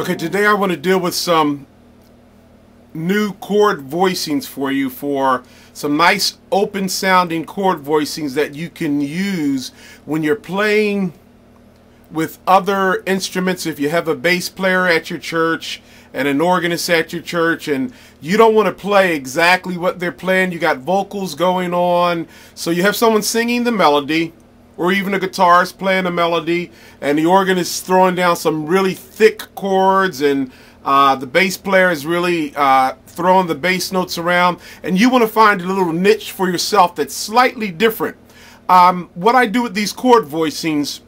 Okay, today I want to deal with some new chord voicings for you, for some nice open sounding chord voicings that you can use when you're playing with other instruments. If you have a bass player at your church and an organist at your church and you don't want to play exactly what they're playing, you got vocals going on, so you have someone singing the melody, or even a guitarist playing a melody, and the organist throwing down some really thick chords, and the bass player is really throwing the bass notes around, and you want to find a little niche for yourself that's slightly different. What I do with these chord voicings,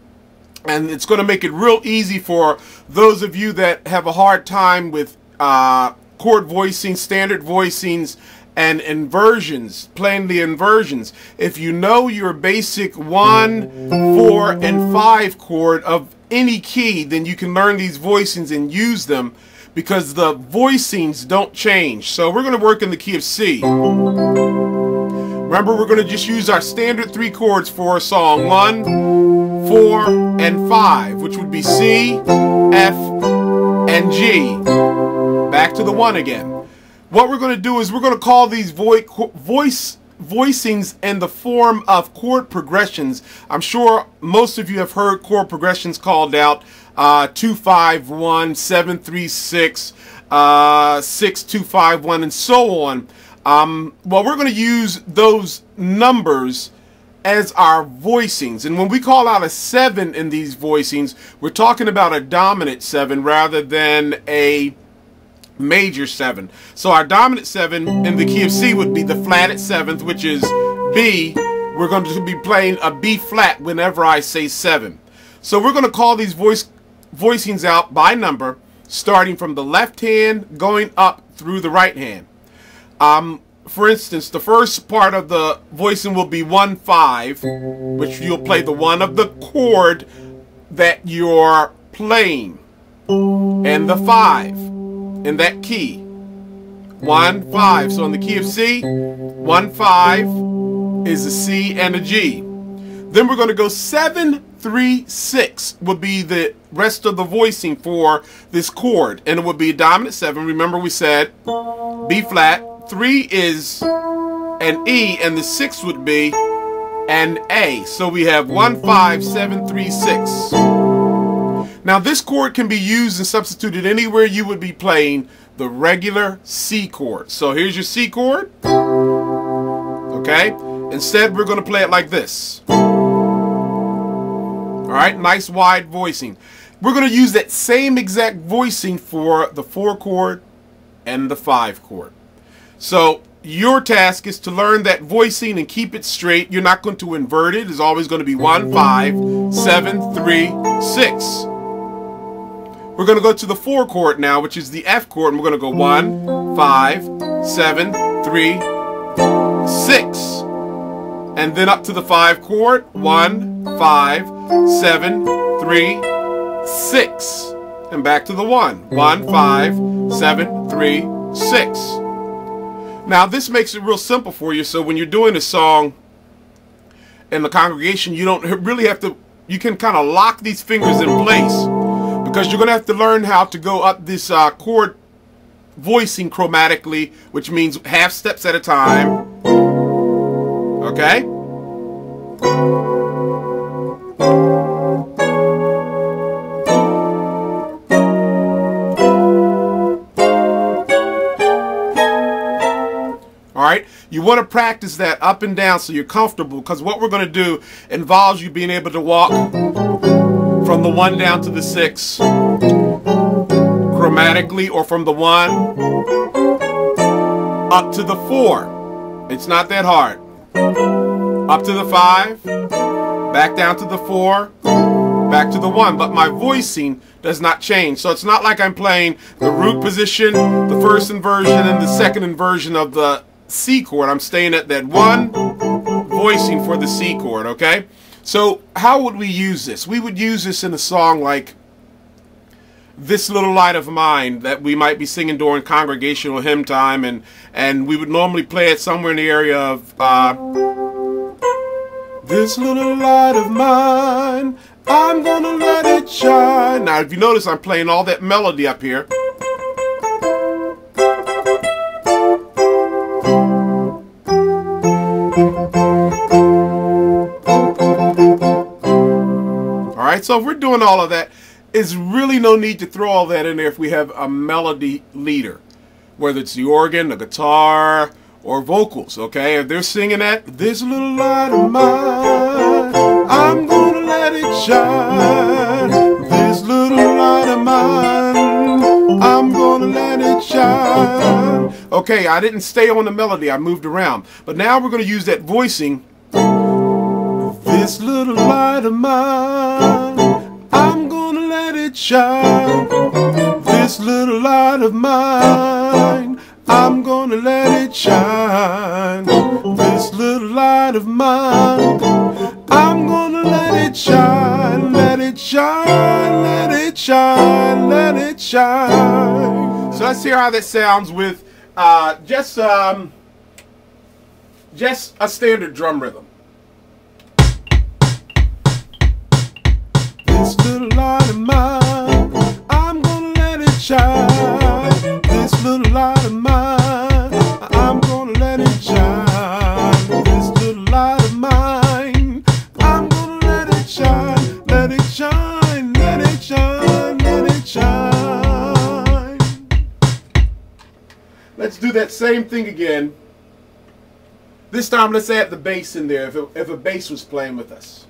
and it's going to make it real easy for those of you that have a hard time with chord voicing, standard voicings, and inversions, playing the inversions. If you know your basic 1, 4, and 5 chord of any key, then you can learn these voicings and use them, because the voicings don't change. So we're going to work in the key of C. Remember, we're going to just use our standard 3 chords for a song: 1, 4, and 5, which would be C, F, and G. Back to the 1 again. What we're going to do is we're going to call these voicings in the form of chord progressions. I'm sure most of you have heard chord progressions called out: 2, 5, 1, 7, 3, 6, 6, 2, 5, 1, and so on. Well, we're going to use those numbers as our voicings. And when we call out a 7 in these voicings, we're talking about a dominant 7 rather than a major 7. So our dominant 7 in the key of C would be the flatted 7th, which is B. We're going to be playing a B flat whenever I say 7. So we're going to call these voicings out by number, starting from the left hand going up through the right hand. For instance, the first part of the voicing will be 1, 5, which you'll play the 1 of the chord that you're playing, and the 5 in that key. 1, 5. So in the key of C, 1, 5 is a C and a G. Then we're going to go 7, 3, 6 would be the rest of the voicing for this chord, and it would be a dominant 7. Remember, we said B flat. 3 is an E, and the 6 would be an A. So we have 1, 5, 7, 3, 6. Now this chord can be used and substituted anywhere you would be playing the regular C chord. So here's your C chord. Okay? Instead, we're going to play it like this. Alright, nice wide voicing. We're going to use that same exact voicing for the 4 chord and the 5 chord. So your task is to learn that voicing and keep it straight. You're not going to invert it. It's always going to be 1, 5, 7, 3, 6. We're going to go to the 4 chord now, which is the F chord, and we're going to go 1, 5, 7, 3, 6. And then up to the 5 chord, 1, 5, 7, 3, 6. And back to the 1, 1, 5, 7, 3, 6. Now this makes it real simple for you, so when you're doing a song in the congregation, you don't really have to, you can kind of lock these fingers in place, because you're going to have to learn how to go up this chord voicing chromatically, which means half steps at a time. Okay? Alright, you want to practice that up and down so you're comfortable, because what we're going to do involves you being able to walk from the 1 down to the 6 chromatically, or from the 1 up to the 4. It's not that hard. Up to the 5, back down to the 4, back to the 1. But my voicing does not change. So it's not like I'm playing the root position, the first inversion, and the second inversion of the C chord. I'm staying at that 1 voicing for the C chord, okay? So how would we use this? We would use this in a song like This Little Light of Mine that we might be singing during congregational hymn time, and we would normally play it somewhere in the area of This little light of mine, I'm gonna let it shine. Now, if you notice, I'm playing all that melody up here. All right, so if we're doing all of that, there's really no need to throw all that in there if we have a melody leader, whether it's the organ, the guitar, or vocals, okay? If they're singing that, this little light of mine, I'm gonna let it shine. This little light of mine, I'm gonna let it shine. Okay, I didn't stay on the melody, I moved around. But now we're gonna use that voicing. This little light of mine, I'm gonna let it shine. This little light of mine, I'm gonna let it shine. This little light of mine, I'm gonna let it shine. Let it shine, let it shine, let it shine. So let's hear how that sounds with just a standard drum rhythm. This little light of mine, I'm gonna let it shine. This little light of mine, I'm gonna let it shine. This little light of mine, I'm gonna let it shine. Let it shine, let it shine, let it shine. Let's do that same thing again. This time let's add the bass in there if a bass was playing with us.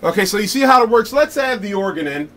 Okay, so you see how it works. Let's add the organ in.